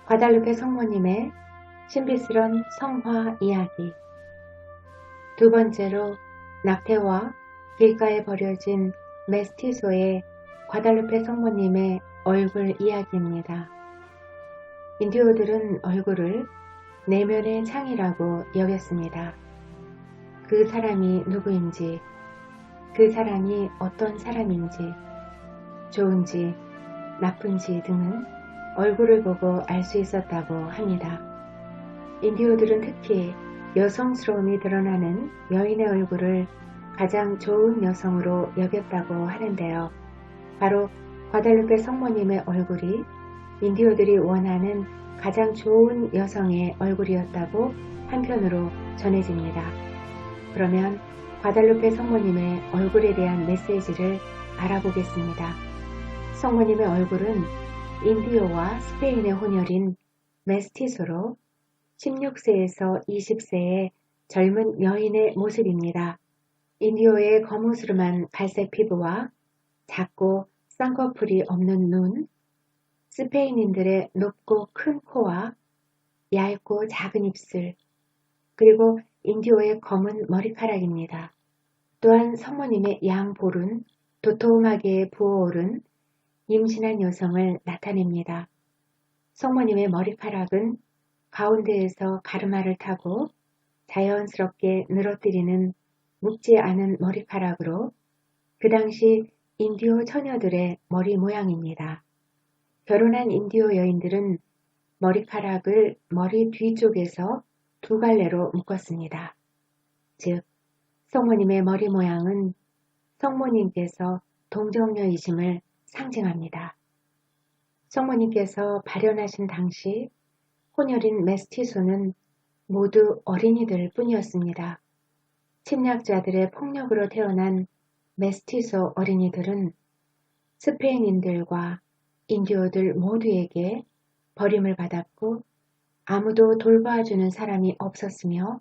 과달루페 성모님의 신비스런 성화 이야기. 두 번째로 낙태와 길가에 버려진 메스티소의 과달루페 성모님의 얼굴 이야기입니다. 인디오들은 얼굴을 내면의 창이라고 여겼습니다. 그 사람이 누구인지, 그 사람이 어떤 사람인지, 좋은지 나쁜지 등은 얼굴을 보고 알 수 있었다고 합니다. 인디오들은 특히 여성스러움이 드러나는 여인의 얼굴을 가장 좋은 여성으로 여겼다고 하는데요. 바로 과달루페 성모님의 얼굴이 인디오들이 원하는 가장 좋은 여성의 얼굴이었다고 한편으로 전해집니다. 그러면 과달루페 성모님의 얼굴에 대한 메시지를 알아보겠습니다. 성모님의 얼굴은 인디오와 스페인의 혼혈인 메스티소로 16세에서 20세의 젊은 여인의 모습입니다. 인디오의 거무스름한 갈색 피부와 작고 쌍꺼풀이 없는 눈, 스페인인들의 높고 큰 코와 얇고 작은 입술, 그리고 인디오의 검은 머리카락입니다. 또한 성모님의 양볼은 도톰하게 부어오른 임신한 여성을 나타냅니다. 성모님의 머리카락은 가운데에서 가르마를 타고 자연스럽게 늘어뜨리는 묻지 않은 머리카락으로 그 당시 인디오 처녀들의 머리 모양입니다. 결혼한 인디오 여인들은 머리카락을 머리 뒤쪽에서 두 갈래로 묶었습니다. 즉, 성모님의 머리 모양은 성모님께서 동정녀이심을 상징합니다. 성모님께서 발현하신 당시 혼혈인 메스티소는 모두 어린이들 뿐이었습니다. 침략자들의 폭력으로 태어난 메스티소 어린이들은 스페인인들과 인디오들 모두에게 버림을 받았고 아무도 돌봐주는 사람이 없었으며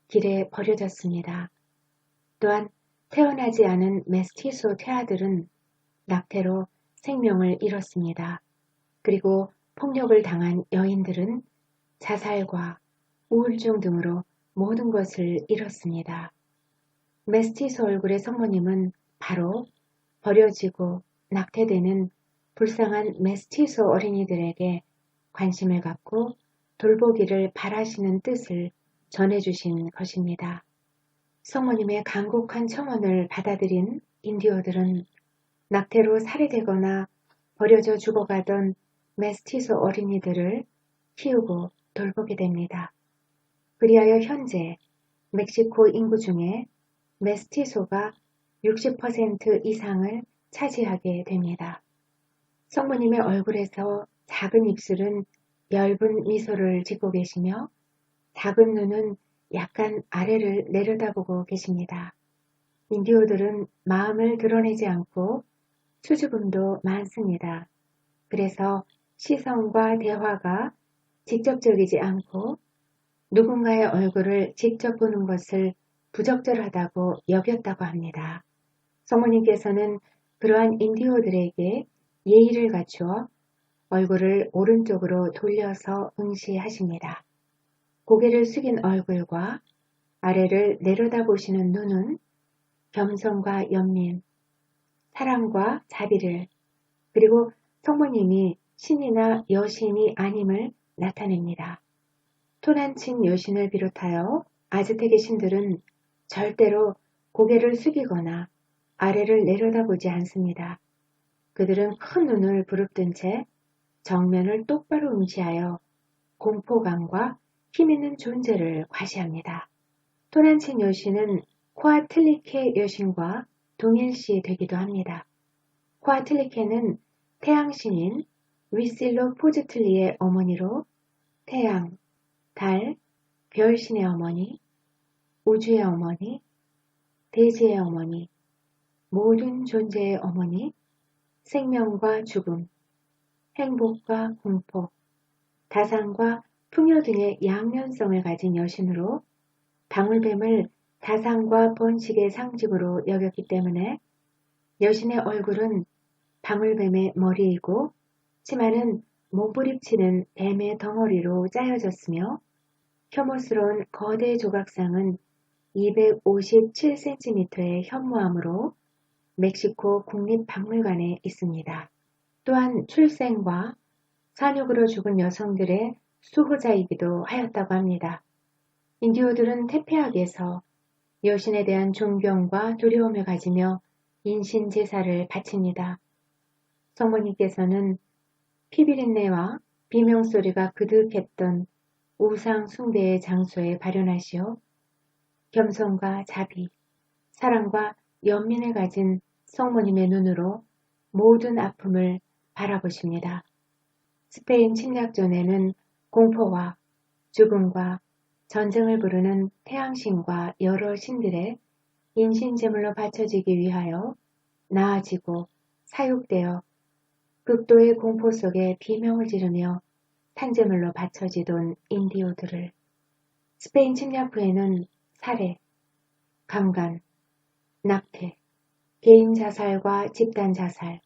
길에 버려졌습니다. 또한 태어나지 않은 메스티소 태아들은 낙태로 생명을 잃었습니다. 그리고 폭력을 당한 여인들은 자살과 우울증 등으로 모든 것을 잃었습니다. 메스티소 얼굴의 성모님은 바로 버려지고 낙태되는 불쌍한 메스티소 어린이들에게 관심을 갖고 돌보기를 바라시는 뜻을 전해주신 것입니다. 성모님의 간곡한 청원을 받아들인 인디오들은 낙태로 살해되거나 버려져 죽어가던 메스티소 어린이들을 키우고 돌보게 됩니다. 그리하여 현재 멕시코 인구 중에 메스티소가 60% 이상을 차지하게 됩니다. 성모님의 얼굴에서 작은 입술은 엷은 미소를 짓고 계시며 작은 눈은 약간 아래를 내려다보고 계십니다. 인디오들은 마음을 드러내지 않고 수줍음도 많습니다. 그래서 시선과 대화가 직접적이지 않고 누군가의 얼굴을 직접 보는 것을 부적절하다고 여겼다고 합니다. 성모님께서는 그러한 인디오들에게 예의를 갖추어 얼굴을 오른쪽으로 돌려서 응시하십니다. 고개를 숙인 얼굴과 아래를 내려다보시는 눈은 겸손과 연민, 사랑과 자비를, 그리고 성모님이 신이나 여신이 아님을 나타냅니다. 토난친 여신을 비롯하여 아즈텍의 신들은 절대로 고개를 숙이거나 아래를 내려다보지 않습니다. 그들은 큰 눈을 부릅뜬 채 정면을 똑바로 응시하여 공포감과 힘있는 존재를 과시합니다. 토난친 여신은 코아틀리케 여신과 동일시 되기도 합니다. 코아틀리케는 태양신인 위실로 포즈틀리의 어머니로 태양, 달, 별신의 어머니, 우주의 어머니, 대지의 어머니, 모든 존재의 어머니, 생명과 죽음, 행복과 공포, 다산과 풍요 등의 양면성을 가진 여신으로 방울뱀을 다산과 번식의 상징으로 여겼기 때문에 여신의 얼굴은 방울뱀의 머리이고 치마는 몸부림치는 뱀의 덩어리로 짜여졌으며 혐오스러운 거대 조각상은 257cm의 현무암으로 멕시코 국립박물관에 있습니다. 또한 출생과 산육으로 죽은 여성들의 수호자이기도 하였다고 합니다. 인디오들은 태페학에서 여신에 대한 존경과 두려움을 가지며 인신제사를 바칩니다. 성모님께서는 피비린내와 비명소리가 그득했던 우상 숭배의 장소에 발현하시어 겸손과 자비, 사랑과 연민을 가진 성모님의 눈으로 모든 아픔을 바라보십니다. 스페인 침략 전에는 공포와 죽음과 전쟁을 부르는 태양신과 여러 신들의 인신제물로 바쳐지기 위하여 나아지고 사육되어 극도의 공포 속에 비명을 지르며 탄제물로 바쳐지던 인디오들을 스페인 침략 후에는 살해, 강간, 낙태, 개인 자살과 집단 자살,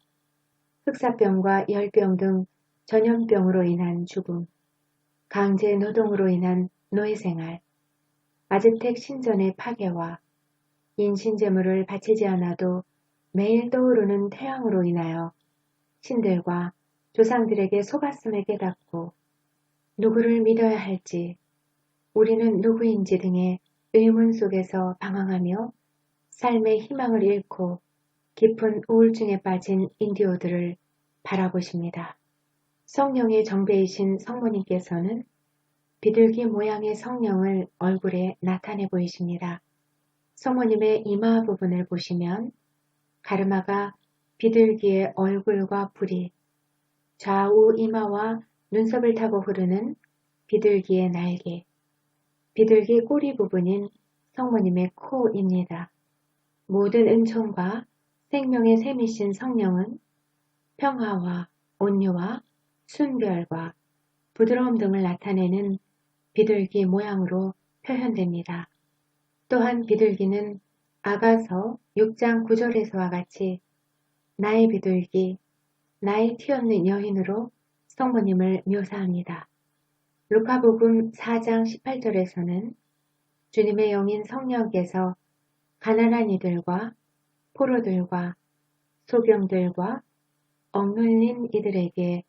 흑사병과 열병 등 전염병으로 인한 죽음, 강제 노동으로 인한 노예생활, 아즈텍 신전의 파괴와 인신제물을 바치지 않아도 매일 떠오르는 태양으로 인하여 신들과 조상들에게 속았음을 깨닫고 누구를 믿어야 할지, 우리는 누구인지 등의 의문 속에서 방황하며 삶의 희망을 잃고 깊은 우울증에 빠진 인디오들을 바라보십니다. 성령의 정배이신 성모님께서는 비둘기 모양의 성령을 얼굴에 나타내 보이십니다. 성모님의 이마 부분을 보시면 가르마가 비둘기의 얼굴과 불이, 좌우 이마와 눈썹을 타고 흐르는 비둘기의 날개, 비둘기 꼬리 부분인 성모님의 코입니다. 모든 은총과 생명의 샘이신 성령은 평화와 온유와 순별과 부드러움 등을 나타내는 비둘기 모양으로 표현됩니다. 또한 비둘기는 아가서 6장 9절에서와 같이 나의 비둘기, 나의 티 없는 여인으로 성모님을 묘사합니다. 루카복음 4장 18절에서는 주님의 영인 성령께서 가난한 이들과 포로들과 소경들과 억눌린 이들에게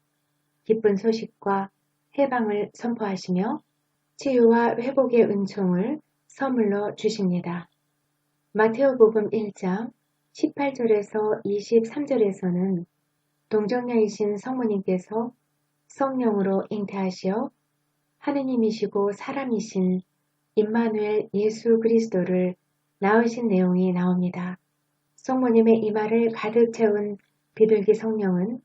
기쁜 소식과 해방을 선포하시며 치유와 회복의 은총을 선물로 주십니다. 마테오복음 1장 18절에서 23절에서는 동정녀이신 성모님께서 성령으로 잉태하시어 하느님이시고 사람이신 임마누엘 예수 그리스도를 낳으신 내용이 나옵니다. 성모님의 이마를 가득 채운 비둘기 성령은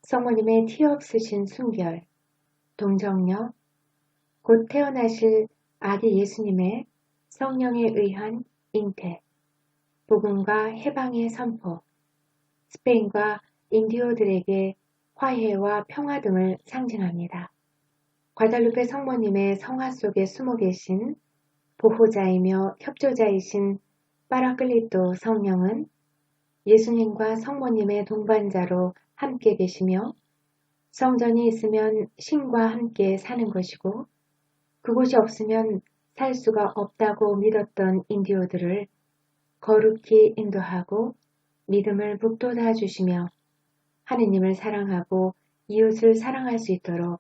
성모님의 티 없으신 순결, 동정녀, 곧 태어나실 아기 예수님의 성령에 의한 잉태, 복음과 해방의 선포, 스페인과 인디오들에게 화해와 평화 등을 상징합니다. 과달루페 성모님의 성화 속에 숨어 계신 보호자이며 협조자이신 파라클리토 성령은 예수님과 성모님의 동반자로 함께 계시며 성전이 있으면 신과 함께 사는 것이고 그곳이 없으면 살 수가 없다고 믿었던 인디오들을 거룩히 인도하고 믿음을 북돋아 주시며 하느님을 사랑하고 이웃을 사랑할 수 있도록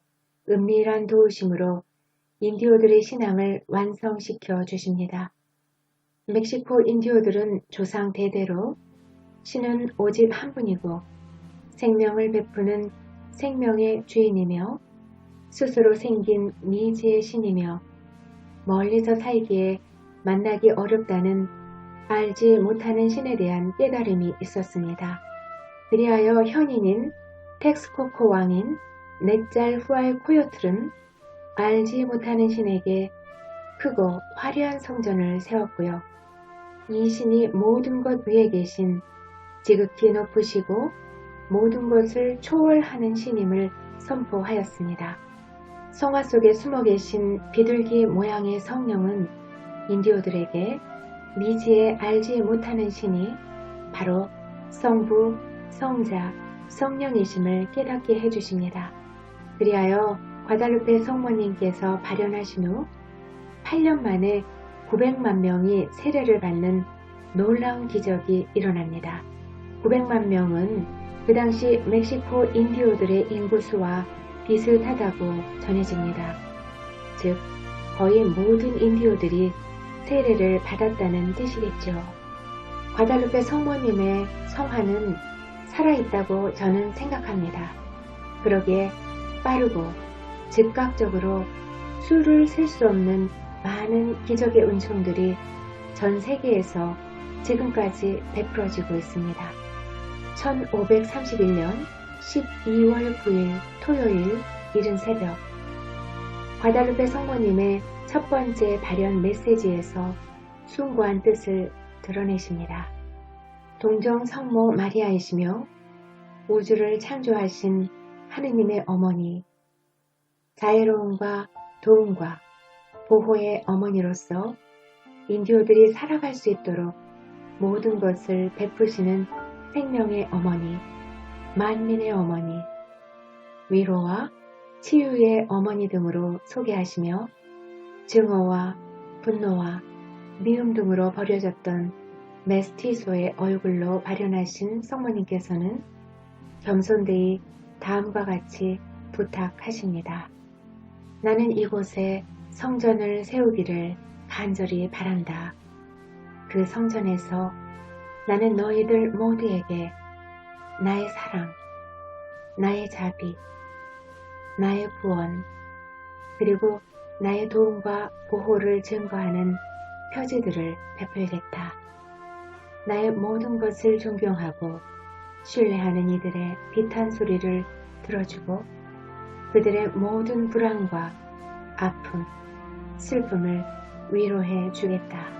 은밀한 도우심으로 인디오들의 신앙을 완성시켜 주십니다. 멕시코 인디오들은 조상 대대로 신은 오직 한 분이고 생명을 베푸는 생명의 주인이며 스스로 생긴 미지의 신이며 멀리서 살기에 만나기 어렵다는 알지 못하는 신에 대한 깨달음이 있었습니다. 그리하여 현인인 텍스코코 왕인 넷잘후알코요틀은 알지 못하는 신에게 크고 화려한 성전을 세웠고요. 이 신이 모든 것 위에 계신 지극히 높으시고 모든 것을 초월하는 신임을 선포하였습니다. 성화 속에 숨어 계신 비둘기 모양의 성령은 인디오들에게 미지에 알지 못하는 신이 바로 성부, 성자, 성령이심을 깨닫게 해주십니다. 그리하여 과달루페 성모님께서 발현하신 후 8년 만에 900만 명이 세례를 받는 놀라운 기적이 일어납니다. 900만 명은 그 당시 멕시코 인디오들의 인구수와 비슷하다고 전해집니다. 즉, 거의 모든 인디오들이 세례를 받았다는 뜻이겠죠. 과달루페 성모님의 성화는 살아있다고 저는 생각합니다. 그러기에 빠르고 즉각적으로 수를 셀 수 없는 많은 기적의 은총들이 전 세계에서 지금까지 베풀어지고 있습니다. 1531년 12월 9일 토요일 이른 새벽, 과달루페 성모님의 첫 번째 발현 메시지에서 숭고한 뜻을 드러내십니다. 동정 성모 마리아이시며 우주를 창조하신 하느님의 어머니, 자애로움과 도움과 보호의 어머니로서 인디오들이 살아갈 수 있도록 모든 것을 베푸시는 생명의 어머니, 만민의 어머니, 위로와 치유의 어머니 등으로 소개하시며 증오와 분노와 미움 등으로 버려졌던 메스티소의 얼굴로 발현하신 성모님께서는 겸손되이 다음과 같이 부탁하십니다. 나는 이곳에 성전을 세우기를 간절히 바란다. 그 성전에서 나는 너희들 모두에게 나의 사랑, 나의 자비, 나의 구원, 그리고 나의 도움과 보호를 증거하는 표지들을 베풀겠다. 나의 모든 것을 존경하고 신뢰하는 이들의 비탄 소리를 들어주고 그들의 모든 불안과 아픔, 슬픔을 위로해 주겠다.